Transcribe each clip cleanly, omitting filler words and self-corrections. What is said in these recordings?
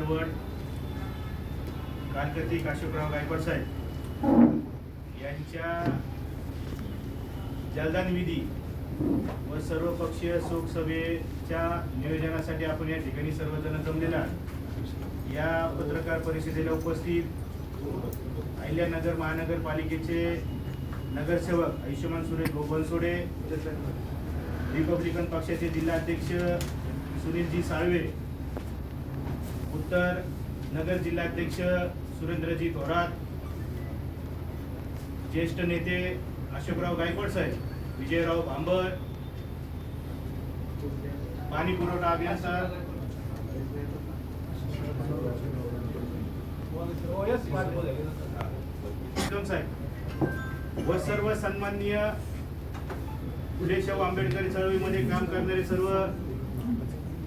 चळवळ कालकर्ती अशोकराव गायकवाड साहेब यांच्या जलदान विधी व सर्वपक्षीय शोकसभेच्या नियोजनासाठी आपण या ठिकाणी सर्वजण जमलेला या पत्रकार परिषदेला उपस्थित अहिल्यानगर महानगरपालिकेचे नगरसेवक आयुष्यमान सुरेश बनसोडे, रिपब्लिकन पक्षाचे जिल्हाध्यक्ष सुनीलजी साळवे, उत्तर नगर जिल्हाध्यक्ष सुरेंद्रजी थोरात, ज्येष्ठ नेते अशोकराव गायकवाड साहेब, विजयराव भांबर, पाणी पुरवठा अभियंता साहेब व सर्व सन्माननीय फुले शाहू आंबेडकरी चळवळीमध्ये काम करणारे सर्व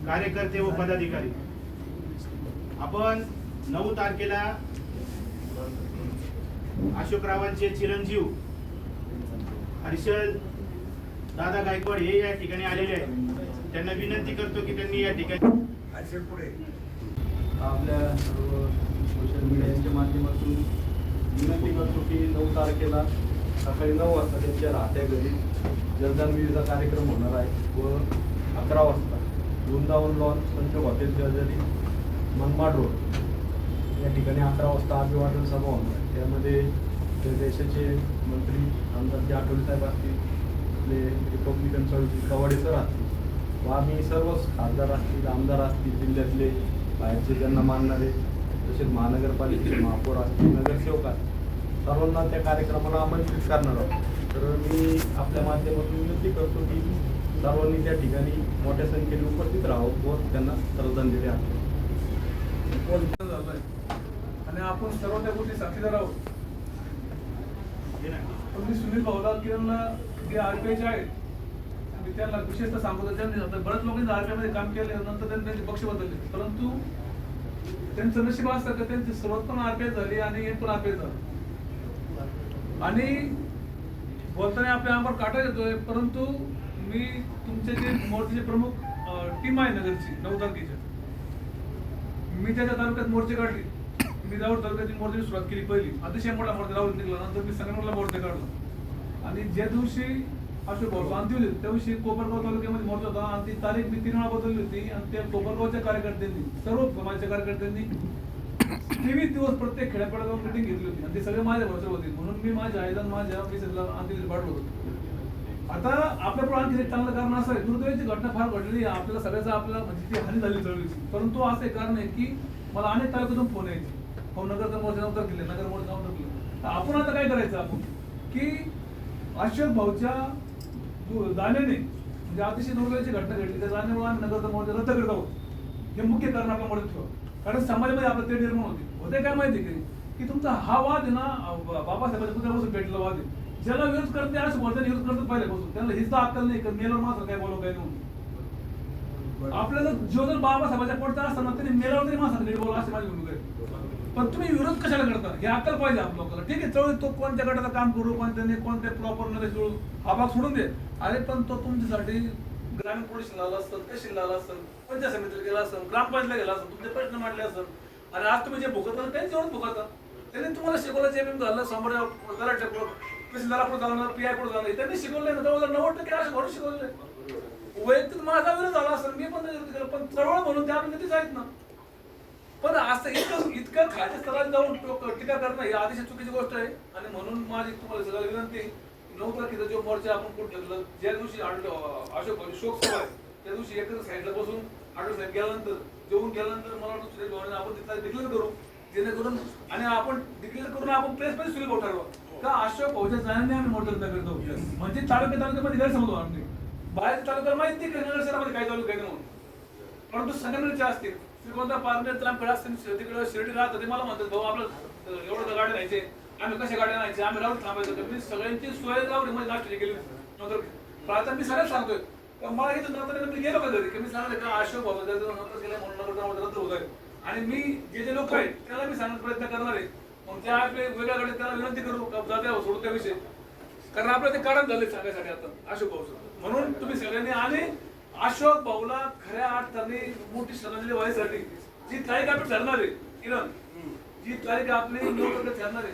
कार्यकर्ते व पदाधिकारी, आपण 9 तारखेला अशोकरावांचे चिरंजीव हर्षल दादा गायकवाड हे या ठिकाणी आलेले आहेत. त्यांना विनंती करतो की त्यांनी या ठिकाणी आपल्या सर्व सोशल मीडियाच्या माध्यमातून विनंती करतो की 9 तारखेला सकाळी 9 वाजता त्यांच्या राहत्या घरी जलदान विधीचा कार्यक्रम होणार आहे व 11 वाजता वृंदावन लॉन संत हॉटेल शेजारी मनमाड रोड या ठिकाणी 11 वाजता अभिवादन सभा होणार आहे. त्यामध्ये देशाचे मंत्री आमदार जे आठवले साहेब असतील, आपले रिपब्लिकन चळवळीचे कवाडे सर असतील व आम्ही सर्वच खासदार असतील, आमदार असतील, जिल्ह्यातले बाहेरचे ज्यांना मानणारे तसेच महानगरपालिकेचे महापौर असतील, नगरसेवक असतील, सर्वांना त्या कार्यक्रमाला आमंत्रित करणार आहोत. तर मी आपल्या माध्यमातून विनंती करतो की सर्वांनी त्या ठिकाणी मोठ्या संख्येने उपस्थित राहावं व त्यांना श्रद्धांजली आहे. आणि आपण सर्व त्या गोष्टी साक्षीदार आहोत. तुम्ही सुनील भाऊला किरणला जे आरपीआयचे आहेत मी त्यांना विशेषतः सांगतो, त्यांनी बऱ्याच लोकांनी आरपीआय मध्ये काम केलं, नंतर त्यांनी त्यांचे पक्ष बदलले, परंतु त्यांचं नशीब असतं की त्यांची सुरुवात पण आरपीआय झाली आणि हे पण आरपीआय झालं आणि बोलताना आपल्या अंगावर काटा येतोय. परंतु मी तुमचे जे मोर्चाचे प्रमुख टीम आहे नगरची 9 तारखेच्या, मी त्याच्या तालुक्यात मोर्चे काढले. मी जाऊन तालुक्यातील मोर्चाची सुरुवात केली पहिली, अतिशय मोठा मोर्चा लावून निघाला. नंतर मी संगमनेरला मोर्चा काढला आणि ज्या दिवशी अशोक भाऊ अंतिम होते त्या दिवशी कोपरगाव तालुक्यामध्ये मोर्चा होता आणि ती तारीख मी 3 वेळा बदलली होती आणि त्या कोपरगावच्या कार्यकर्त्यांनी, सर्व समाजाच्या कार्यकर्त्यांनी 23 दिवस प्रत्येक खेड्यापाड्यात जाऊन मिटिंग घेतली होती आणि ते सगळे माझ्या भरोसा होते. म्हणून मी माझ्या आईला माझ्या मिसेसला अंतिम पाठवलं होतं. आता आपल्या पुढे आणखी एक चांगलं कारण असं आहे, दुर्दैवाची घटना फार घडलेली आहे आपल्याला सगळ्याचा, आपल्याला म्हणजे ती हानी झाली चळवळीची. परंतु असं एक कारण आहे की मला अनेक तालुक्यातून फोन यायचे, हो नगरचा मोर्चा नव्हता केले, नगर मोर्चा नव्हता केलं. तर आपण आता काय करायचं आपण की अशोक भाऊच्या जाण्याने म्हणजे अतिशय दुर्दैवाची घटना घडली, त्या जाण्यामुळे आम्ही नगरचा मोर्चा रद्द करत आहोत. हे मुख्य कारण आपल्या मदत ठेवा, कारण समाजामध्ये आपलं ते निर्माण होते काय माहिती की तुमचा हा वाद आहे ना बाबासाहेबांच्या पुतळ्यापासून भेटलेला वाद आहे. ज्याला विरोध करते आज वर्धन विरोध करतो पहिल्यापासून, त्यांना हिच अक्कल नाही की मेल्यावर मात्र काय बोलव काय नाही. आपल्याला जो जर बाबासाहेबांच्या पडता असताना त्यांनी मेल्यावर तरी माणसाला नीट बोला असे माझी भूमिका आहे. पण तुम्ही विरोध कशाला करता हे अक्कल पाहिजे आपल्या लोकांना. ठीक आहे चळवळीत तो कोणत्या गटाचं काम करू, कोणत्या प्रॉपर मध्ये जोडू, हा भाग सोडून दे. अरे पण तो तुमच्यासाठी ग्रामीण पोलीस आला असतं, तहसील आला असतं, पंचायत समितीला गेला असतं, ग्रामपंचायतला गेला असतं, तुमचे प्रश्न मांडले असतं आणि आज तुम्ही जे भुगता त्यांच्यावरच भुगता. त्यांनी तुम्हाला शिकवलं जे झालं समोर तहसीलदार झालं, पीआय पुढे झालं, त्यांनी शिकवलंय ना. जवळजवळ 90% असं म्हणून शिकवलंय. वैयक्तिक माझा विरोध झाला असेल, मी पण चळवळ म्हणून त्या नेतेच आहेत ना. पण असं इतकं खालच्या स्तरात जाऊन टीका करणं ही अतिशय चुकीची गोष्ट आहे. आणि म्हणून माझी तुम्हाला सगळ्या विनंती, 9 तारखेचा जो मोर्चा आपण कुठं ठेवलं, ज्या दिवशी अशोक शोक सभा आहे त्या दिवशी एकत्र साईडला बसून आठवले साहेब गेल्यानंतर जेवून गेल्यानंतर मला वाटतं सुरेश भाऊने आपण तिथला डिक्लेअर करू, जेणेकरून आणि आपण डिक्लेअर करून आपण प्रेस मध्ये सुरेश भाऊ ठरवा का अशोक भाऊच्या जाण्याने आम्ही मोर्चा रद्द करतो. म्हणजे तालुक्यामध्ये गैरसमज होणार नाही. बाहेरच्या तालुक्याला माहिती नाही नगर शहरामध्ये काय चालू काय म्हणून, परंतु संगमनेरचे असतील, श्रीगोंदा पारनेर त्रांबखेड असतील, तिकडे शिर्डी राहत होते, मला म्हणतात भाऊ आपलं एवढं गाड्या न्यायचे, आम्ही कशा गाड्या न्यायचे, आम्ही राहून थांबायचं. मी सगळ्यांची सोय राहून मध्ये नाश्ता केली नंतर. पण आता मी सगळ्यात सांगतोय मला इथं नंतर मी गेलो का घरी की मी सांगले का अशोक भाऊ नंतर गेले म्हणून नगर रद्द होत आहे. आणि मी जे लोक आहेत त्याला मी सांगण्याचा प्रयत्न करणार आहे. मग त्या वेगळ्या गाड्या त्याला विनंती करू जात्या सोडू त्या विषयी, कारण आपलं ते कारण झाले सांगायसाठी आता अशोक भाऊचं. म्हणून तुम्ही सगळ्यांनी आणि अशोक भाऊला खऱ्या अर्थाने मोठी श्रद्धांजली व्हायसाठी जी तारीख आपण ठरणार आहे किरण, जी तारीख आपली 9 तारखेला ठरणार आहे,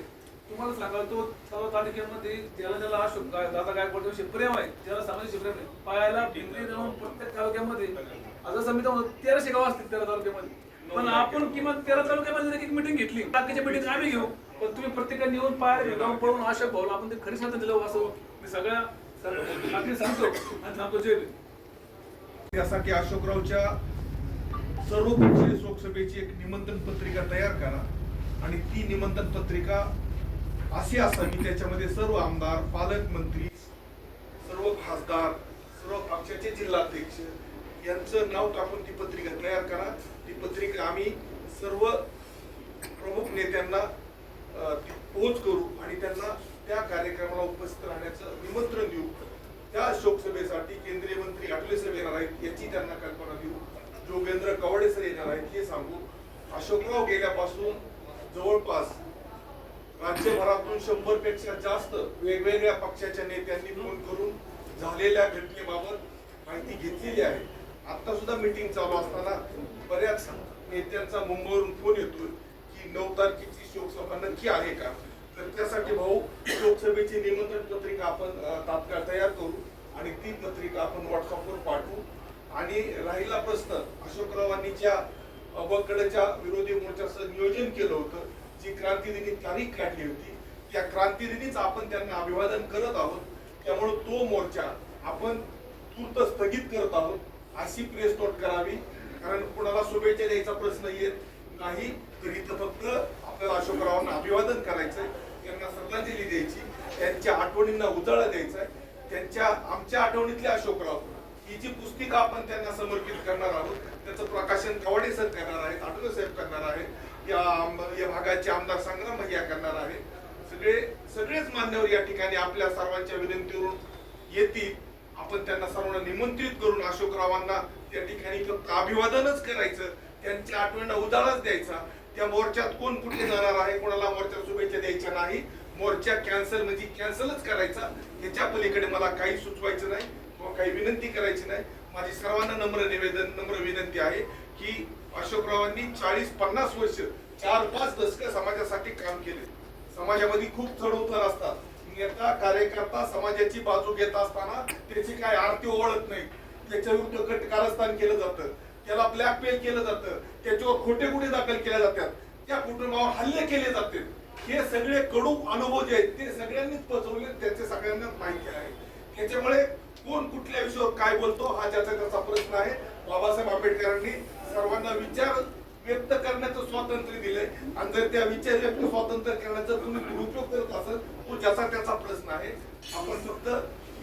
तुम्हाला सांगाल तो 14 तारखेमध्ये ज्याला ज्याला अशोक दादा गायकवाड दिवशी प्रेम आहे, ज्याला समाजाशी प्रेम आहे, पायाला भिंगरी जाऊन प्रत्येक तालुक्यामध्ये आता समिती 1300 गाव असतील 13 तालुक्यामध्ये, पण आपण किमान 13 तालुक्यामध्ये एक मिटिंग घेतली, बाकीच्या मिटिंग आम्ही घेऊ, पण तुम्ही प्रत्येकाने येऊन पायाला जाऊन पळून अशोक भाऊला आपण ते खरी सांगता दिलं असं मी सगळ्या सांगतो आणि सांगतो. जय भीम. त्यासाठी अशोकरावच्या सर्वपक्षीय लोकसभेची एक निमंत्रण पत्रिका तयार करा आणि ती निमंत्रण पत्रिका अशी असावी त्याच्यामध्ये सर्व आमदार, पालकमंत्री, सर्व खासदार, सर्व पक्षाचे जिल्हाध्यक्ष यांचं नाव टाकून ती पत्रिका तयार करा. ती पत्रिका आम्ही सर्व प्रमुख नेत्यांना ती पोच करू आणि त्यांना त्या कार्यक्रमाला उपस्थित राहण्याचं निमंत्रण देऊ. त्या शोकसभेसाठी केंद्रीय मंत्री आठवले साहेब येणार आहेत याची त्यांना कल्पना देऊ. जोगेंद्र कवडे सर येणार आहेत हे सांगू. अशोकराव गेल्यापासून जवळपास राज्यभरातून 100 पेक्षा जास्त वेगवेगळ्या पक्षाच्या नेत्यांनी फोन करून झालेल्या घटनेबाबत माहिती घेतलेली आहे. आता सुद्धा मीटिंग चालू असताना बऱ्याच नेत्यांचा मुंबईवरून फोन येतोय की 9 तारखेची शोकसभा नक्की आहे का. तर त्यासाठी भाऊ लोकसभेची निमंत्रण पत्रिका आपण तात्काळ तयार करू आणि ती पत्रिका आपण व्हॉट्सअपवर पाठवू. आणि राहिला प्रश्न, अशोकरावांनी ज्या अवकडच्या विरोधी मोर्चाचं नियोजन केलं होतं, जी क्रांतीदिनी तारीख काढली होती, त्या क्रांतीदिनीच आपण त्यांना अभिवादन करत आहोत. त्यामुळे तो मोर्चा आपण तूर्त स्थगित करत आहोत अशी प्रेस नोट करावी. कारण कुणाला शुभेच्छा द्यायचा प्रश्न येत नाही, तर इथं फक्त आपल्याला अशोकरावांना अभिवादन करायचंय, त्यांना श्रद्धांजली द्यायची, त्यांच्या आठवणींना उजाळा द्यायचा आहे. आमच्या आठवणीतले अशोकराव ही जी पुस्तिका आपण त्यांना समर्पित करणार आहोत त्याचं प्रकाशन कवडे सर करणार आहेत, आठवले साहेब करणार आहेत, या भागाचे आमदार संग्राम भैया करणार आहेत. सगळेच मान्यवर या ठिकाणी आपल्या सर्वांच्या विनंतीवरून येतील. आपण त्यांना सर्वांना निमंत्रित करून अशोकरावांना त्या ठिकाणी फक्त अभिवादनच करायचं, त्यांच्या आठवणींना उजाळाच द्यायचा. त्या मोर्चात कोण कुठे जाणार आहे, कोणाला मोर्चा शुभेच्छा द्यायच्या नाही. मोर्चा कॅन्सल म्हणजे कॅन्सलच करायचा. याच्या पलीकडे मला काही सुचवायचं नाही किंवा काही विनंती करायची नाही. माझी सर्वांना नम्र विनंती आहे की अशोकरावांनी 40-50 वर्ष 4-5 दशक समाजासाठी काम केले. समाजामध्ये खूप चढउतार असतात. नेता कार्यकर्ता समाजाची बाजू घेत असताना त्याची काय आरती ओळख नाही, त्याच्या विरुद्ध कट कारस्थान केलं जातं, त्याला ब्लॅकमेल केलं जातं, त्याच्यावर खोटे गुन्हे दाखल केले जातात, त्या कुटुंबावर हल्ले केले जाते. हे सगळे कडू अनुभव जे आहेत ते सगळ्यांनीच पचवले, त्याचे सगळ्यांनाच माहिती आहे. त्याच्यामुळे कोण कुठल्या विषयावर काय बोलतो हा ज्याचा त्याचा प्रश्न आहे. बाबासाहेब आंबेडकरांनी सर्वांना विचार व्यक्त करण्याचं स्वातंत्र्य दिलंय आणि जर त्या विचार व्यक्त स्वातंत्र्य करण्याचा तुम्ही दुरुपयोग करत असाल तो ज्याचा त्याचा प्रश्न आहे. आपण फक्त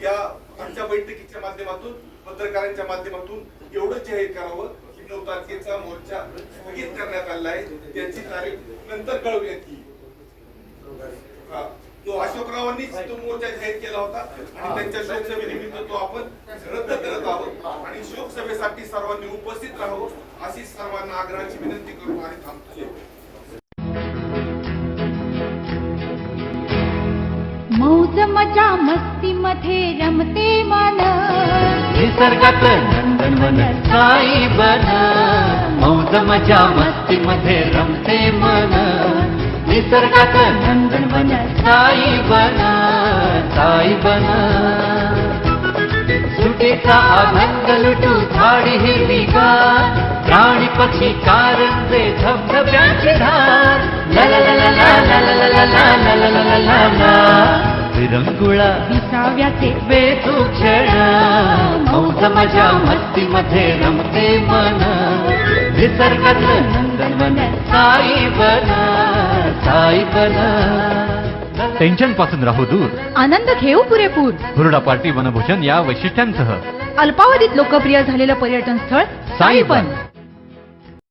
या आमच्या बैठकीच्या माध्यमातून, पत्रकारांच्या माध्यमातून एवढं जाहीर करावं की 9 तारखेचा मोर्चा स्थगित करण्यात आलेला आहे, त्याची तारीख नंतर कळवण्यात येईल. तो अशोकरावांनीच तो मोर्चा जाहीर केला होता आणि त्यांच्या शोकसभेनिमित्त तो आपण रद्द करत आहोत आणि शोकसभेसाठी सर्वांनी उपस्थित राहावं अशी सर्वांना आग्रहाची विनंती करून आणि थांबतो. मौज मजा मस्ती मध्ये रमते मन, निसर्गात नंदनवन साई बन. मौज मजा मस्ती मध्ये रमते मन, निसर्गात नंदनवन साई बन, साई बन. सुटीचा आनंद लुटू झाडी हिरवीगार, प्राणी पक्षी कारंजे धबधब्यांची धार. ला ला ला ला ला ला ला ला ला ला ला ला ला. विरंगुळा विसाव्याचे बेतू क्षण, मौज मजा मस्ती मध्ये रमते मन. निसर्गात नंदनवन साई बन, साई बन. टेन्शन पासून राहू दूर, आनंद घेऊ पुरेपूर. हुरडा पार्टी वनभोजन या वैशिष्ट्यांसह अल्पावधीत लोकप्रिय झालेलं पर्यटन स्थळ साईबन.